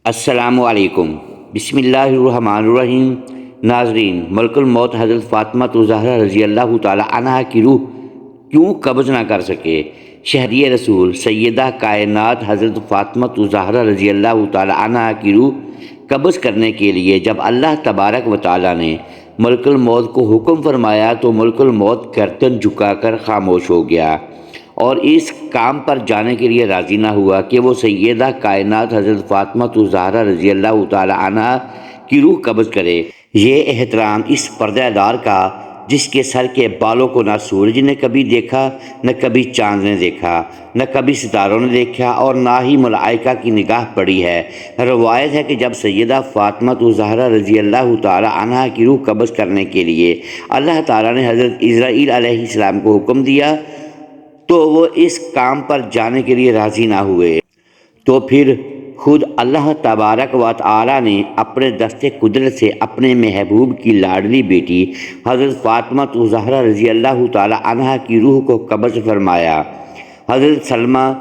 السلام علیکم۔ بسم اللہ الرحمن الرحیم۔ ناظرین، ملک الموت حضرت فاطمہ الزہرا رضی اللہ تعالی عنہا کی روح کیوں قبض نہ کر سکے؟ شہریہ رسول سیدہ کائنات حضرت فاطمہ الزہرا رضی اللہ تعالی عنہا کی روح قبض کرنے کے لیے جب اللہ تبارک و تعالی نے ملک الموت کو حکم فرمایا تو ملک الموت گردن جھکا کر خاموش ہو گیا اور اس کام پر جانے کے لیے راضی نہ ہوا کہ وہ سیدہ کائنات حضرت فاطمہ الزہرا رضی اللہ تعالی عنہا کی روح قبض کرے۔ یہ احترام اس پردہ دار کا جس کے سر کے بالوں کو نہ سورج نے کبھی دیکھا، نہ کبھی چاند نے دیکھا، نہ کبھی ستاروں نے دیکھا اور نہ ہی ملائکہ کی نگاہ پڑی ہے۔ روایت ہے کہ جب سیدہ فاطمہ الزہرا رضی اللہ تعالی عنہا کی روح قبض کرنے کے لیے اللہ تعالیٰ نے حضرت اسرائیل علیہ السلام کو حکم دیا تو وہ اس کام پر جانے کے لیے راضی نہ ہوئے، تو پھر خود اللہ تبارک و تعالی نے اپنے دست قدرت سے اپنے محبوب کی لاڈلی بیٹی حضرت فاطمہ الزہرا رضی اللہ تعالی عنہا کی روح کو قبض فرمایا۔ حضرت سلمہ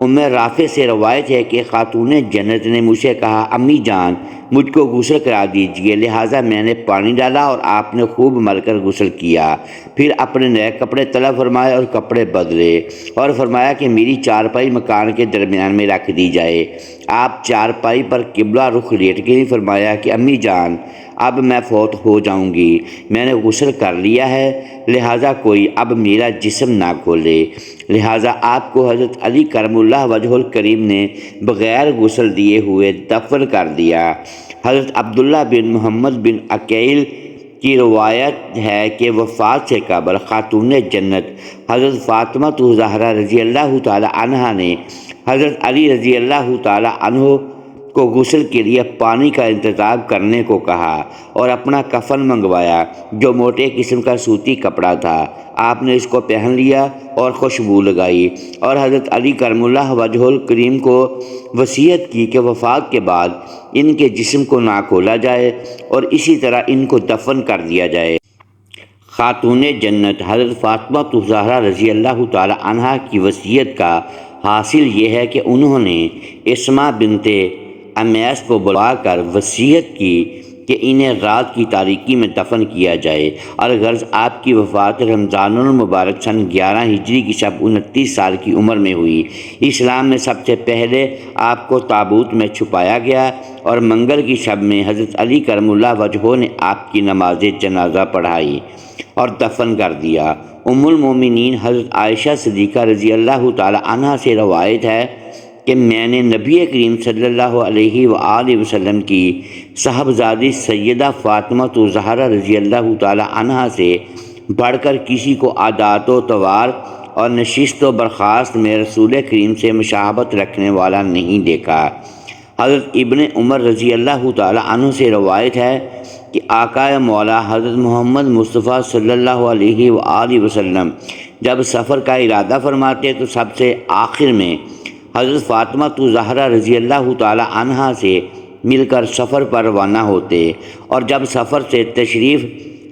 ام رافع سے روایت ہے کہ خاتون جنت نے مجھ سے کہا، امی جان مجھ کو غسل کرا دیجئے، لہٰذا میں نے پانی ڈالا اور آپ نے خوب مل کر غسل کیا، پھر اپنے نئے کپڑے طلب فرمائے اور کپڑے بدلے اور فرمایا کہ میری چارپائی مکان کے درمیان میں رکھ دی جائے۔ آپ چارپائی پر قبلہ رخ لیٹ کے ہی فرمایا کہ امی جان اب میں فوت ہو جاؤں گی، میں نے غسل کر لیا ہے، لہٰذا کوئی اب میرا جسم نہ کھولے۔ لہٰذا آپ کو حضرت علی کرم اللہ وجہ الکریم نے بغیر غسل دیے ہوئے دفن کر دیا۔ حضرت عبداللہ بن محمد بن عقیل کی روایت ہے کہ وفات سے قبل خاتون جنت حضرت فاطمہ الزہرا رضی اللہ تعالی عنہا نے حضرت علی رضی اللہ تعالی عنہ کو غسل کے لیے پانی کا انتظام کرنے کو کہا اور اپنا کفن منگوایا جو موٹے قسم کا سوتی کپڑا تھا۔ آپ نے اس کو پہن لیا اور خوشبو لگائی اور حضرت علی کرم اللہ وجہ الکریم کو وصیت کی کہ وفات کے بعد ان کے جسم کو نہ کھولا جائے اور اسی طرح ان کو دفن کر دیا جائے۔ خاتون جنت حضرت فاطمہ الزہرا رضی اللہ تعالی عنہا کی وصیت کا حاصل یہ ہے کہ انہوں نے اسماء بنت امیس کو بلا کر وصیت کی کہ انہیں رات کی تاریکی میں دفن کیا جائے، اور غرض آپ کی وفات رمضان المبارک سن 11 ہجری کی شب 29 سال کی عمر میں ہوئی۔ اسلام میں سب سے پہلے آپ کو تابوت میں چھپایا گیا اور منگل کی شب میں حضرت علی کرم اللہ وجہ نے آپ کی نماز جنازہ پڑھائی اور دفن کر دیا۔ ام المومنین حضرت عائشہ صدیقہ رضی اللہ تعالی عنہا سے روایت ہے کہ میں نے نبی کریم صلی اللہ علیہ وآلہ وسلم کی صاحبزادی سیدہ فاطمہ الزہرا رضی اللہ تعالی عنہا سے بڑھ کر کسی کو عادات و طوار اور نشست و برخاست میں رسول کریم سے مشابہت رکھنے والا نہیں دیکھا۔ حضرت ابن عمر رضی اللہ تعالی عنہ سے روایت ہے کہ آقا مولا حضرت محمد مصطفیٰ صلی اللہ علیہ وآلہ وسلم جب سفر کا ارادہ فرماتے تو سب سے آخر میں حضرت فاطمہ الزہرا رضی اللہ تعالی عنہا سے مل کر سفر پر روانہ ہوتے، اور جب سفر سے تشریف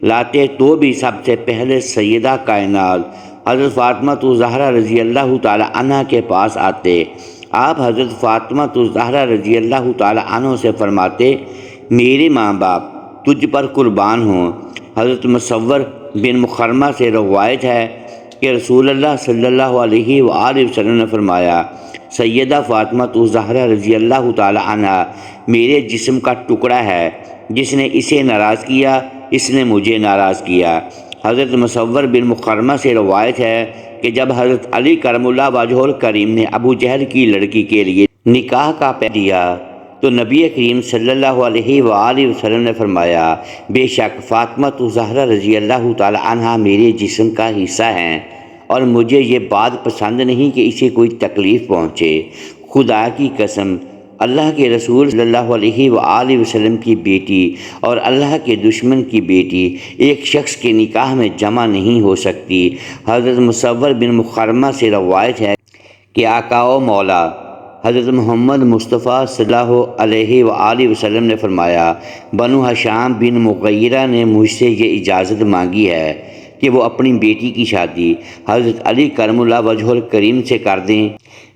لاتے تو بھی سب سے پہلے سیدہ کائنات حضرت فاطمہ الزہرا رضی اللہ تعالی عنہا کے پاس آتے۔ آپ حضرت فاطمہ الزہرا رضی اللہ تعالی عنہ سے فرماتے، میرے ماں باپ تجھ پر قربان ہوں۔ حضرت مصور بن مخرمہ سے روایت ہے کہ رسول اللہ صلی اللہ علیہ وآلہ وسلم نے فرمایا، سیدہ فاطمہ الزہرا رضی اللہ تعالی عنہا میرے جسم کا ٹکڑا ہے، جس نے اسے ناراض کیا اس نے مجھے ناراض کیا۔ حضرت مصور بن مخرمہ سے روایت ہے کہ جب حضرت علی کرم اللہ وجہ الکریم نے ابو جہل کی لڑکی کے لیے نکاح کا پیغام دیا تو نبی کریم صلی اللہ علیہ وآلہ وسلم نے فرمایا، بے شک فاطمہ الزہرا رضی اللہ تعالی عنہا میرے جسم کا حصہ ہیں اور مجھے یہ بات پسند نہیں کہ اسے کوئی تکلیف پہنچے۔ خدا کی قسم، اللہ کے رسول صلی اللہ علیہ وآلہ وسلم کی بیٹی اور اللہ کے دشمن کی بیٹی ایک شخص کے نکاح میں جمع نہیں ہو سکتی۔ حضرت مصور بن مخرمہ سے روایت ہے کہ آقا و مولا حضرت محمد مصطفیٰ صلی اللہ علیہ وآلہ وسلم نے فرمایا، بنو ہشام بن مغیرہ نے مجھ سے یہ اجازت مانگی ہے کہ وہ اپنی بیٹی کی شادی حضرت علی کرم اللہ وجہ الکریم سے کر دیں۔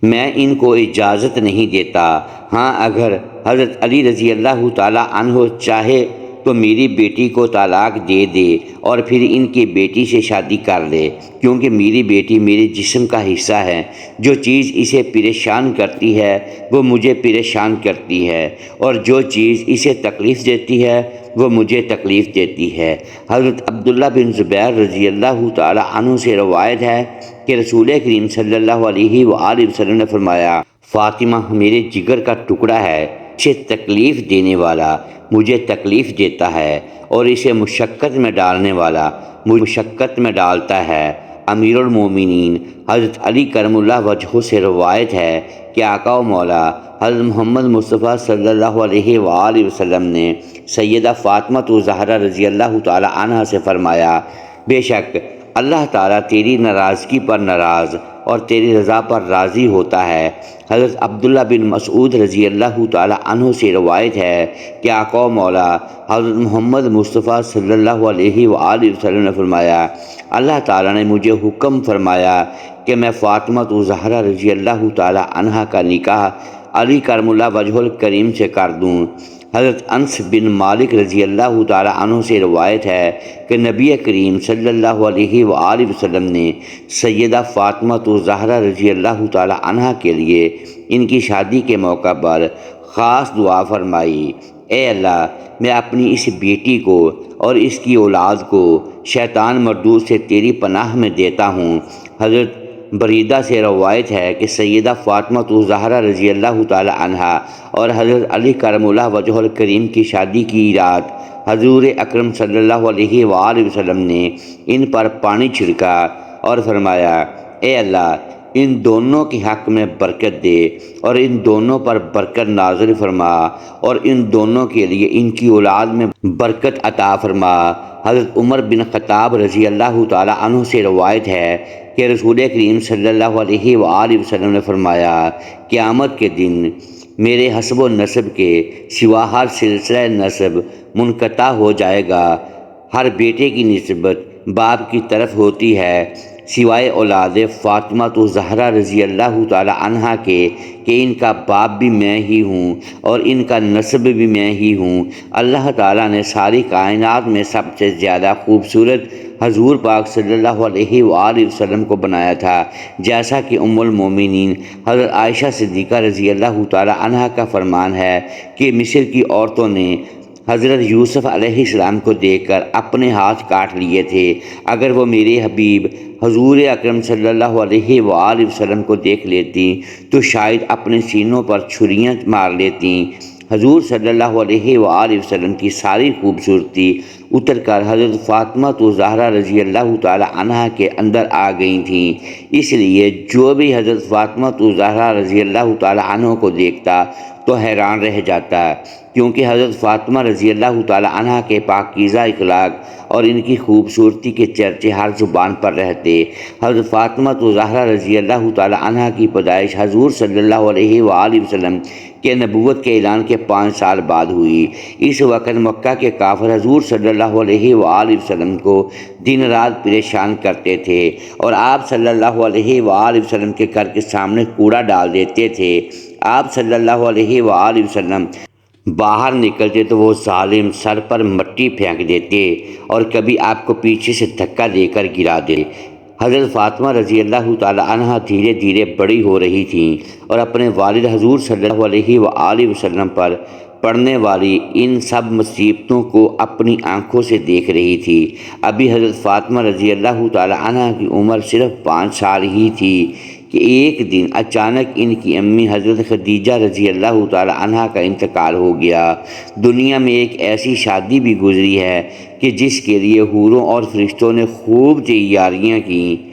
میں ان کو اجازت نہیں دیتا۔ ہاں اگر حضرت علی رضی اللہ تعالیٰ عنہ چاہے تو میری بیٹی کو طلاق دے دے اور پھر ان کی بیٹی سے شادی کر لے، کیونکہ میری بیٹی میرے جسم کا حصہ ہے۔ جو چیز اسے پریشان کرتی ہے وہ مجھے پریشان کرتی ہے، اور جو چیز اسے تکلیف دیتی ہے وہ مجھے تکلیف دیتی ہے۔ حضرت عبداللہ بن زبیر رضی اللہ تعالیٰ عنہ سے روایت ہے کہ رسول کریم صلی اللہ علیہ وآلہ وسلم نے فرمایا، فاطمہ میرے جگر کا ٹکڑا ہے، اسے تکلیف دینے والا مجھے تکلیف دیتا ہے، اور اسے مشقت میں ڈالنے والا مجھے مشقت میں ڈالتا ہے۔ امیر المومنین حضرت علی کرم اللہ وجہہ سے روایت ہے کہ آقا و مولا حضرت محمد مصطفیٰ صلی اللہ علیہ وآلہ وسلم نے سیدہ فاطمہ الزہرا رضی اللہ تعالی عنہا سے فرمایا، بے شک اللہ تعالیٰ تیری ناراضگی پر ناراض اور تیری رضا پر راضی ہوتا ہے۔ حضرت عبداللہ بن مسعود رضی اللہ تعالیٰ عنہ سے روایت ہے کہ آقا و مولا حضرت محمد مصطفیٰ صلی اللہ علیہ وآلہ وسلم نے فرمایا، اللہ تعالیٰ نے مجھے حکم فرمایا کہ میں فاطمہ الزہرا رضی اللہ تعالیٰ عنہا کا نکاح علی کرم اللہ وجہ الکریم سے کر دوں۔ حضرت انس بن مالک رضی اللہ تعالیٰ عنہ سے روایت ہے کہ نبی کریم صلی اللہ علیہ وآلہ وسلم نے سیدہ فاطمہ الزہرا رضی اللہ تعالیٰ عنہا کے لیے ان کی شادی کے موقع پر خاص دعا فرمائی، اے اللہ میں اپنی اس بیٹی کو اور اس کی اولاد کو شیطان مردود سے تیری پناہ میں دیتا ہوں۔ حضرت بریدہ سے روایت ہے کہ سیدہ فاطمہ الزہرا رضی اللہ تعالی عنہا اور حضرت علی کرم اللہ وجہ الکریم کی شادی کی رات حضور اکرم صلی اللہ علیہ وآلہ وسلم نے ان پر پانی چھڑکا اور فرمایا، اے اللہ ان دونوں کے حق میں برکت دے اور ان دونوں پر برکت نازل فرما، اور ان دونوں کے لیے ان کی اولاد میں برکت عطا فرما۔ حضرت عمر بن خطاب رضی اللہ تعالی عنہ سے روایت ہے کہ رسول کریم صلی اللہ علیہ وآلہ وسلم نے فرمایا، قیامت کے دن میرے حسب و نسب کے سوا ہر سلسلہ نسب منقطع ہو جائے گا۔ ہر بیٹے کی نسبت باپ کی طرف ہوتی ہے سوائے اولاد فاطمہ الزہرا رضی اللہ تعالی عنہا کے کہ ان کا باپ بھی میں ہی ہوں اور ان کا نسب بھی میں ہی ہوں۔ اللہ تعالیٰ نے ساری کائنات میں سب سے زیادہ خوبصورت حضور پاک صلی اللہ علیہ وآلہ وسلم کو بنایا تھا، جیسا کہ ام المومنین حضرت عائشہ صدیقہ رضی اللہ تعالی عنہا کا فرمان ہے کہ مصر کی عورتوں نے حضرت یوسف علیہ السلام کو دیکھ کر اپنے ہاتھ کاٹ لیے تھے۔ اگر وہ میرے حبیب حضور اکرم صلی اللہ علیہ وآلہ وسلم کو دیکھ لیتی تو شاید اپنے سینوں پر چھریاں مار لیتی۔ حضور صلی اللہ علیہ وآلہ وسلم کی ساری خوبصورتی اتر کر حضرت فاطمہ الزہرا رضی اللہ تعالی عنہا کے اندر آ گئی تھیں۔ اس لیے جو بھی حضرت فاطمہ الزہرا رضی اللہ تعالی عنہ کو دیکھتا تو حیران رہ جاتا، کیونکہ حضرت فاطمہ رضی اللہ تعالی عنہا کے پاکیزہ اخلاق اور ان کی خوبصورتی کے چرچے ہر زبان پر رہتے۔ حضرت فاطمہ الزہرا رضی اللہ تعالی عنہا کی پیدائش حضور صلی اللہ علیہ وآلہ وسلم کہ نبوت کے اعلان کے 5 سال بعد ہوئی۔ اس وقت مکہ کے کافر حضور صلی اللہ علیہ وآلہ وسلم کو دن رات پریشان کرتے تھے، اور آپ صلی اللہ علیہ وآلہ وسلم کے گھر کے سامنے کوڑا ڈال دیتے تھے۔ آپ صلی اللہ علیہ وآلہ وسلم باہر نکلتے تو وہ ظالم سر پر مٹی پھینک دیتے اور کبھی آپ کو پیچھے سے دھکا دے کر گرا دے۔ حضرت فاطمہ رضی اللہ تعالی عنہا دھیرے دھیرے بڑی ہو رہی تھیں اور اپنے والد حضور صلی اللہ علیہ وآلہ وسلم پر پڑنے والی ان سب مصیبتوں کو اپنی آنکھوں سے دیکھ رہی تھی۔ ابھی حضرت فاطمہ رضی اللہ تعالی عنہا کی عمر صرف 5 سال ہی تھی کہ ایک دن اچانک ان کی امی حضرت خدیجہ رضی اللہ تعالی عنہا کا انتقال ہو گیا۔ دنیا میں ایک ایسی شادی بھی گزری ہے کہ جس کے لیے حوروں اور فرشتوں نے خوب تیاریاں کیں،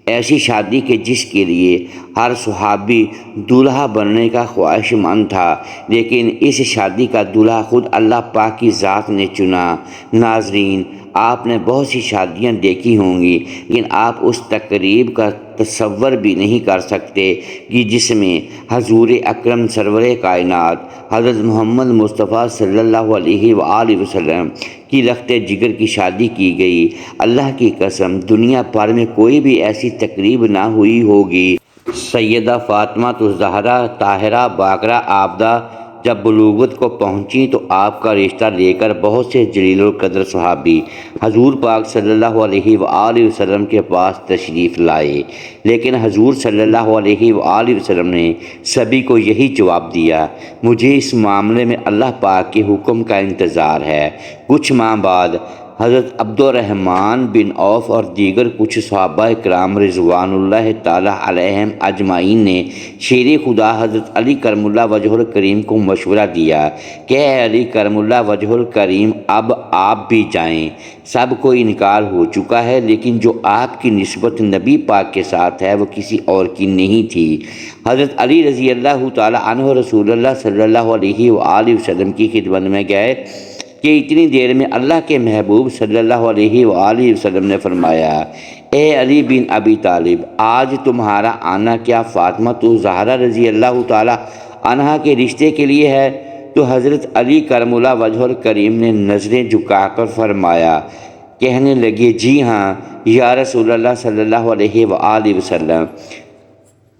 ایسی شادی کہ جس کے لیے ہر صحابی دولہا بننے کا خواہش مند تھا، لیکن اس شادی کا دولہا خود اللہ پاک کی ذات نے چنا۔ ناظرین، آپ نے بہت سی شادیاں دیکھی ہوں گی، لیکن آپ اس تقریب کا تصور بھی نہیں کر سکتے کہ جس میں حضور اکرم سرور کائنات حضرت محمد مصطفیٰ صلی اللہ علیہ وآلہ وسلم کی لخت جگر کی شادی کی گئی۔ اللہ کی قسم دنیا بھر میں کوئی بھی ایسی تقریب نہ ہوئی ہوگی سیدہ فاطمہ الزہرا طاہرہ باقرہ عابدہ جب بلوغت کو پہنچیں تو آپ کا رشتہ لے کر بہت سے جلیل القدر صحابی حضور پاک صلی اللہ علیہ وآلہ وسلم کے پاس تشریف لائے، لیکن حضور صلی اللہ علیہ وآلہ وسلم نے سبھی کو یہی جواب دیا، مجھے اس معاملے میں اللہ پاک کے حکم کا انتظار ہے۔ کچھ ماہ بعد حضرت عبد الرحمن بن عوف اور دیگر کچھ صحابہ کرام رضوان اللہ تعالیٰ علیہم اجمعین نے شیر خدا حضرت علی کرم اللہ وجہ الکریم کو مشورہ دیا کہ اے علی کرم اللہ وجہ الکریم، اب آپ بھی جائیں، سب کو انکار ہو چکا ہے، لیکن جو آپ کی نسبت نبی پاک کے ساتھ ہے وہ کسی اور کی نہیں تھی۔ حضرت علی رضی اللہ تعالیٰ عنہ رسول اللہ صلی اللہ علیہ وآلہ وسلم کی خدمت میں گئے کہ اتنی دیر میں اللہ کے محبوب صلی اللہ علیہ وآلہ وسلم نے فرمایا، اے علی بن ابی طالب، آج تمہارا آنا کیا فاطمہ الزہرا رضی اللہ تعالی عنہا کے رشتے کے لیے ہے؟ تو حضرت علی کرم اللہ وجہ الکریم نے نظریں جھکا کر فرمایا، کہنے لگے جی ہاں یا رسول اللہ صلی اللہ علیہ وآلہ وسلم۔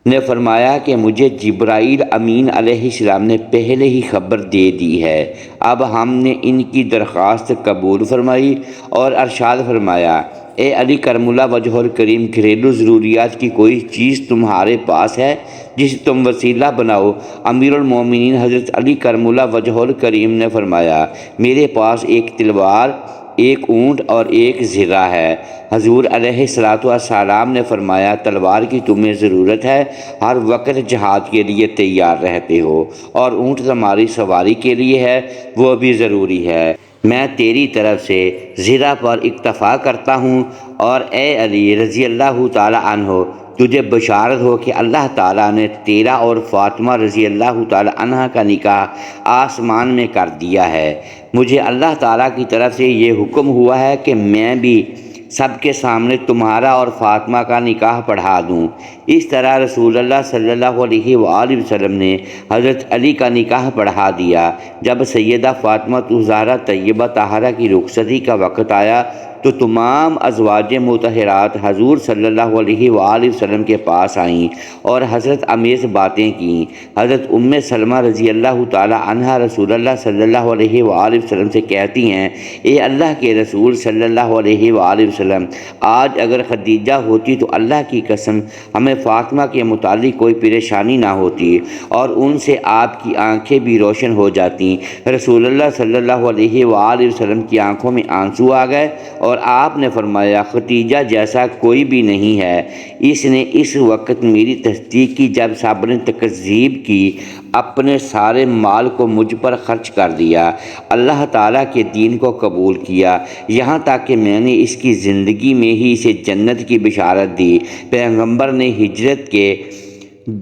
نے فرمایا کہ مجھے جبرائیل امین علیہ السلام نے پہلے ہی خبر دے دی ہے۔ اب ہم نے ان کی درخواست قبول فرمائی اور ارشاد فرمایا، اے علی کرم اللہ وجہ الکریم، گھریلو ضروریات کی کوئی چیز تمہارے پاس ہے جسے تم وسیلہ بناؤ؟ امیر المومنین حضرت علی کرم اللہ وجہ الکریم نے فرمایا، میرے پاس ایک تلوار، ایک اونٹ اور ایک زرہ ہے۔ حضور علیہ السلام نے فرمایا، تلوار کی تمہیں ضرورت ہے، ہر وقت جہاد کے لیے تیار رہتے ہو، اور اونٹ تمہاری سواری کے لیے ہے، وہ بھی ضروری ہے۔ میں تیری طرف سے زرہ پر اکتفا کرتا ہوں، اور اے علی رضی اللہ تعالیٰ عنہ، تجھے بشارت ہو کہ اللہ تعالیٰ نے تیرا اور فاطمہ رضی اللہ تعالیٰ عنہ کا نکاح آسمان میں کر دیا ہے۔ مجھے اللہ تعالیٰ کی طرف سے یہ حکم ہوا ہے کہ میں بھی سب کے سامنے تمہارا اور فاطمہ کا نکاح پڑھا دوں۔ اس طرح رسول اللہ صلی اللہ علیہ وآلہ وسلم نے حضرت علی کا نکاح پڑھا دیا۔ جب سیدہ فاطمہ الزہرا طیبہ طاہرہ کی رخصتی کا وقت آیا تو تمام ازواج مطہرات حضور صلی اللہ علیہ وآلہ وسلم کے پاس آئیں اور حضرت امیز باتیں کیں۔ حضرت ام سلمہ رضی اللہ تعالی عنہا رسول اللہ صلی اللہ علیہ وآلہ وسلم سے کہتی ہیں، اے اللہ کے رسول صلی اللہ علیہ وآلہ وسلم، آج اگر خدیجہ ہوتی تو اللہ کی قسم ہمیں فاطمہ کے متعلق کوئی پریشانی نہ ہوتی اور ان سے آپ کی آنکھیں بھی روشن ہو جاتیں۔ رسول اللہ صلی اللہ علیہ وآلہ وسلم کی آنکھوں میں آنسو آ گئے اور آپ نے فرمایا، خدیجہ جیسا کوئی بھی نہیں ہے، اس نے اس وقت میری تصدیق کی جب سب نے تکذیب کی، اپنے سارے مال کو مجھ پر خرچ کر دیا، اللہ تعالیٰ کے دین کو قبول کیا، یہاں تک کہ میں نے اس کی زندگی میں ہی اسے جنت کی بشارت دی۔ پیغمبر نے ہجرت کے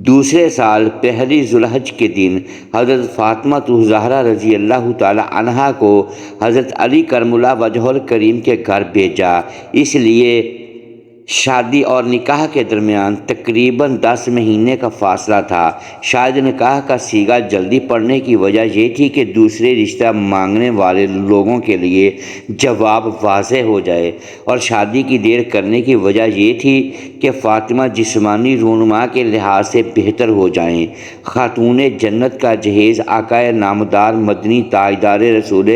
دوسرے سال پہلی ذوالحج کے دن حضرت فاطمہ الزہرا رضی اللہ تعالی عنہا کو حضرت علی کرم اللہ وجہ الکریم کے گھر بھیجا۔ اس لیے شادی اور نکاح کے درمیان تقریباً 10 مہینے کا فاصلہ تھا۔ شاید نکاح کا صیغہ جلدی پڑنے کی وجہ یہ تھی کہ دوسرے رشتہ مانگنے والے لوگوں کے لیے جواب واضح ہو جائے، اور شادی کی دیر کرنے کی وجہ یہ تھی کہ فاطمہ جسمانی رونما کے لحاظ سے بہتر ہو جائیں۔ خاتون جنت کا جہیز آقا نامدار مدنی تاجدار رسول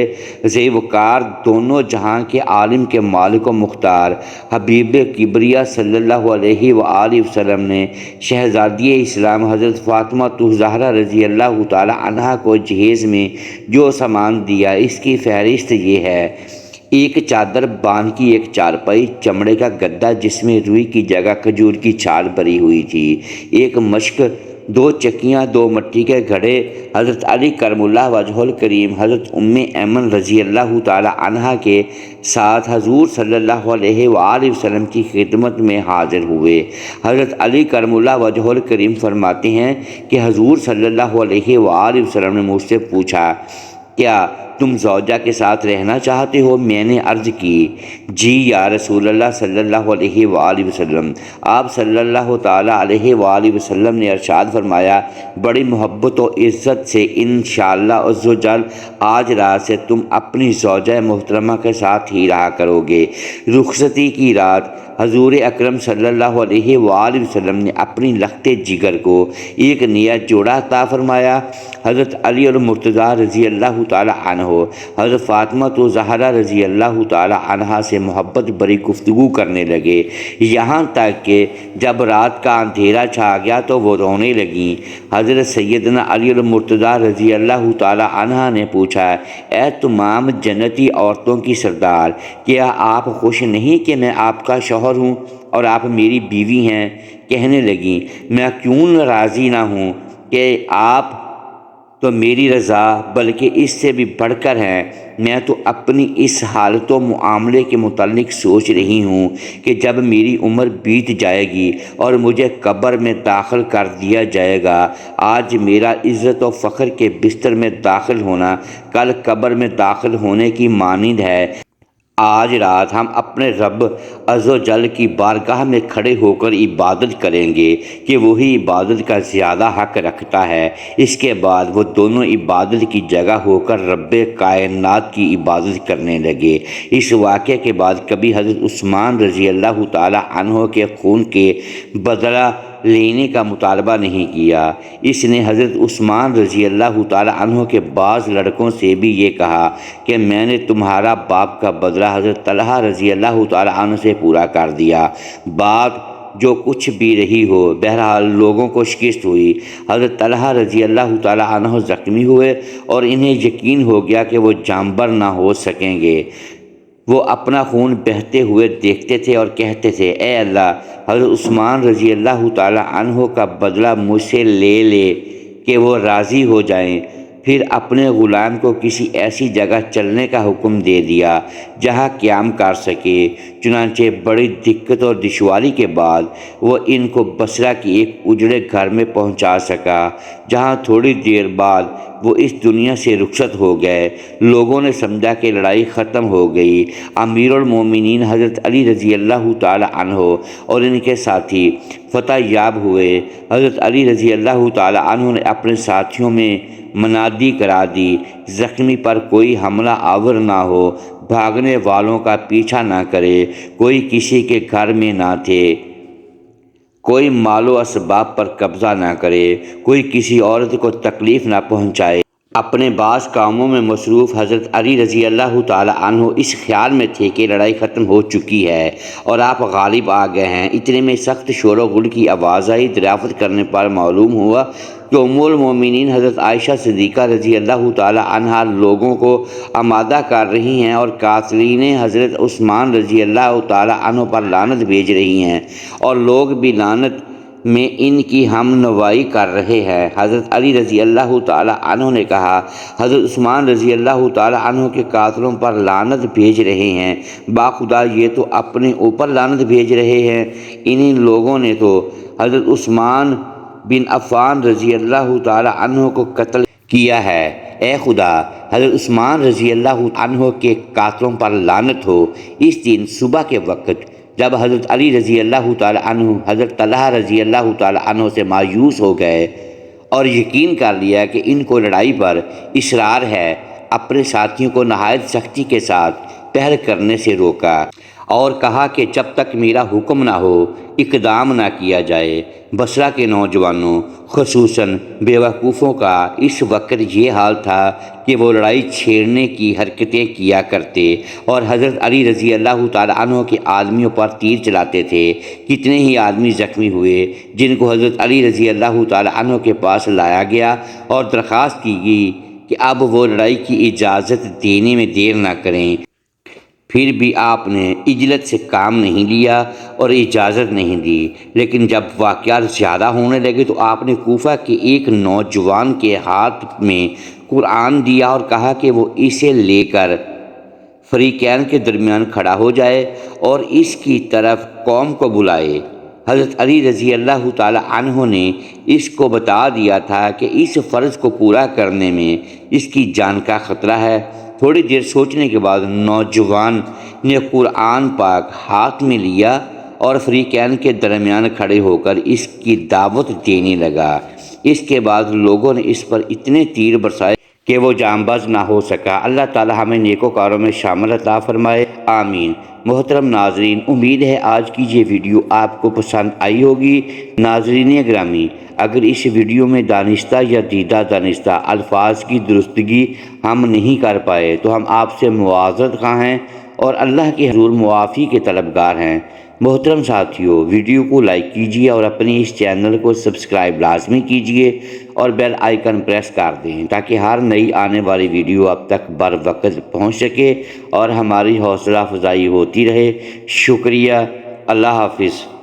ذی وقار، دونوں جہاں کے عالم کے مالک و مختار حبیب کبریہ صلی اللہ علیہ وآلہ وسلم نے شہزادی اسلام حضرت فاطمہ الزہرا رضی اللہ تعالی عنہا کو جہیز میں جو سامان دیا، اس کی فہرست یہ ہے: ایک چادر باندھ کی ایک چارپائی، چمڑے کا گدا جس میں روئی کی جگہ کھجور کی چھال بھری ہوئی تھی، ایک مشک، 2 چکیاں، 2 مٹی کے گھڑے، حضرت علی کرم اللہ وجہ الکریم حضرت ام ایمن رضی اللہ تعالی عنہا کے ساتھ حضور صلی اللہ علیہ وآلہ وسلم کی خدمت میں حاضر ہوئے۔ حضرت علی کرم اللہ وجہ الکریم فرماتے ہیں کہ حضور صلی اللہ علیہ وآلہ وسلم نے مجھ سے پوچھا، کیا تم زوجہ کے ساتھ رہنا چاہتے ہو؟ میں نے عرض کی، جی یا رسول اللہ صلی اللہ علیہ وآلہ وسلم۔ آپ صلی اللہ تعالی علیہ وآلہ وسلم نے ارشاد فرمایا، بڑی محبت و عزت سے انشاءاللہ عز و جل آج رات سے تم اپنی زوجہ محترمہ کے ساتھ ہی رہا کرو گے۔ رخصتی کی رات حضور اکرم صلی اللہ علیہ وآلہ وسلم نے اپنی لخت جگر کو ایک نیا جوڑا عطا فرمایا۔ حضرت علی المرتضیٰ رضی اللہ تعالی عنہ حضرت فاطمہ زہرا رضی اللہ تعالی عنہا سے محبت بری گفتگو کرنے لگے، یہاں تک کہ جب رات کا اندھیرا چھا گیا تو وہ رونے لگیں۔ حضرت سیدنا علی المرتضیٰ رضی اللہ تعالی عنہ نے پوچھا، اے تمام جنتی عورتوں کی سردار، کیا آپ خوش نہیں کہ میں آپ کا شوہر ہوں اور آپ میری بیوی ہیں؟ کہنے لگیں، میں کیوں راضی نہ ہوں کہ آپ تو میری رضا بلکہ اس سے بھی بڑھ کر ہیں۔ میں تو اپنی اس حالت و معاملے کے متعلق سوچ رہی ہوں کہ جب میری عمر بیت جائے گی اور مجھے قبر میں داخل کر دیا جائے گا، آج میرا عزت و فخر کے بستر میں داخل ہونا کل قبر میں داخل ہونے کی مانند ہے۔ آج رات ہم اپنے رب عز و جل کی بارگاہ میں کھڑے ہو کر عبادت کریں گے کہ وہی عبادت کا زیادہ حق رکھتا ہے۔ اس کے بعد وہ دونوں عبادت کی جگہ ہو کر رب کائنات کی عبادت کرنے لگے۔ اس واقعے کے بعد کبھی حضرت عثمان رضی اللہ تعالی عنہ کے خون کے بدلہ لینے کا مطالبہ نہیں کیا۔ اس نے حضرت عثمان رضی اللہ تعالی عنہ کے بعض لڑکوں سے بھی یہ کہا کہ میں نے تمہارا باپ کا بدلہ حضرت طلحہ رضی اللہ تعالی عنہ سے پورا کر دیا۔ بات جو کچھ بھی رہی ہو، بہرحال لوگوں کو شکست ہوئی۔ حضرت طلحہ رضی اللہ تعالی عنہ زخمی ہوئے اور انہیں یقین ہو گیا کہ وہ جانبر نہ ہو سکیں گے۔ وہ اپنا خون بہتے ہوئے دیکھتے تھے اور کہتے تھے، اے اللہ، حضرت عثمان رضی اللہ تعالی عنہ کا بدلہ مجھ سے لے لے کہ وہ راضی ہو جائیں۔ پھر اپنے غلام کو کسی ایسی جگہ چلنے کا حکم دے دیا جہاں قیام کر سکے۔ چنانچہ بڑی دقت اور دشواری کے بعد وہ ان کو بصرہ کی ایک اجڑے گھر میں پہنچا سکا، جہاں تھوڑی دیر بعد وہ اس دنیا سے رخصت ہو گئے۔ لوگوں نے سمجھا کہ لڑائی ختم ہو گئی۔ امیر المومنین حضرت علی رضی اللہ تعالی عنہ اور ان کے ساتھی فتح یاب ہوئے۔ حضرت علی رضی اللہ تعالی عنہ نے اپنے ساتھیوں میں منادی کرا دی، زخمی پر کوئی حملہ آور نہ ہو، بھاگنے والوں کا پیچھا نہ کرے، کوئی کسی کے گھر میں نہ تھے، کوئی مال و اسباب پر قبضہ نہ کرے، کوئی کسی عورت کو تکلیف نہ پہنچائے۔ اپنے بعض کاموں میں مصروف حضرت علی رضی اللہ تعالی عنہ اس خیال میں تھے کہ لڑائی ختم ہو چکی ہے اور آپ غالب آ گئے ہیں۔ اتنے میں سخت شور و غل کی آواز آئی۔ دریافت کرنے پر معلوم ہوا کہ ام المومنین حضرت عائشہ صدیقہ رضی اللہ تعالی عنہا لوگوں کو آمادہ کر رہی ہیں اور قاتلین حضرت عثمان رضی اللہ تعالی عنہ پر لعنت بھیج رہی ہیں، اور لوگ بھی لعنت میں ان کی ہم نوائی کر رہے ہیں۔ حضرت علی رضی اللہ تعالی عنہ نے کہا، حضرت عثمان رضی اللہ تعالی عنہ کے قاتلوں پر لعنت بھیج رہے ہیں؟ باخدا یہ تو اپنے اوپر لعنت بھیج رہے ہیں۔ انہی لوگوں نے تو حضرت عثمان بن عفان رضی اللہ تعالی عنہ کو قتل کیا ہے۔ اے خدا، حضرت عثمان رضی اللہ عنہ کے قاتلوں پر لعنت ہو۔ اس دن صبح کے وقت جب حضرت علی رضی اللہ تعالی عنہ حضرت طلحہ رضی اللہ تعالی عنہ سے مایوس ہو گئے اور یقین کر لیا کہ ان کو لڑائی پر اصرار ہے، اپنے ساتھیوں کو نہایت سختی کے ساتھ پہل کرنے سے روکا اور کہا کہ جب تک میرا حکم نہ ہو اقدام نہ کیا جائے۔ بصرہ کے نوجوانوں خصوصاً بیوقوفوں کا اس وقت یہ حال تھا کہ وہ لڑائی چھیڑنے کی حرکتیں کیا کرتے اور حضرت علی رضی اللہ تعالی عنہ کے آدمیوں پر تیر چلاتے تھے۔ کتنے ہی آدمی زخمی ہوئے جن کو حضرت علی رضی اللہ تعالی عنہ کے پاس لایا گیا اور درخواست کی گئی کہ اب وہ لڑائی کی اجازت دینے میں دیر نہ کریں۔ پھر بھی آپ نے عجلت سے کام نہیں لیا اور اجازت نہیں دی، لیکن جب واقعات زیادہ ہونے لگے تو آپ نے کوفہ کے ایک نوجوان کے ہاتھ میں قرآن دیا اور کہا کہ وہ اسے لے کر فریقین کے درمیان کھڑا ہو جائے اور اس کی طرف قوم کو بلائے۔ حضرت علی رضی اللہ تعالی عنہ نے اس کو بتا دیا تھا کہ اس فرض کو پورا کرنے میں اس کی جان کا خطرہ ہے۔ تھوڑی دیر سوچنے کے بعد نوجوان نے قرآن پاک ہاتھ میں لیا اور فریقین کے درمیان کھڑے ہو کر اس کی دعوت دینے لگا۔ اس کے بعد لوگوں نے اس پر اتنے تیر برسائے کہ وہ جانباز نہ ہو سکا۔ اللہ تعالی ہمیں نیکوکاروں میں شامل عطا فرمائے، آمین۔ محترم ناظرین، امید ہے آج کی یہ ویڈیو آپ کو پسند آئی ہوگی۔ ناظرین گرامی، اگر اس ویڈیو میں دانستہ یا دیدہ دانستہ الفاظ کی درستگی ہم نہیں کر پائے تو ہم آپ سے معذرت خواہ ہیں اور اللہ کے حضور معافی کے طلبگار ہیں۔ محترم ساتھیو، ویڈیو کو لائک کیجیے اور اپنے اس چینل کو سبسکرائب لازمی کیجیے اور بیل آئیکن پریس کر دیں تاکہ ہر نئی آنے والی ویڈیو اب تک بر وقت پہنچ سکے اور ہماری حوصلہ افزائی ہوتی رہے۔ شکریہ، اللہ حافظ۔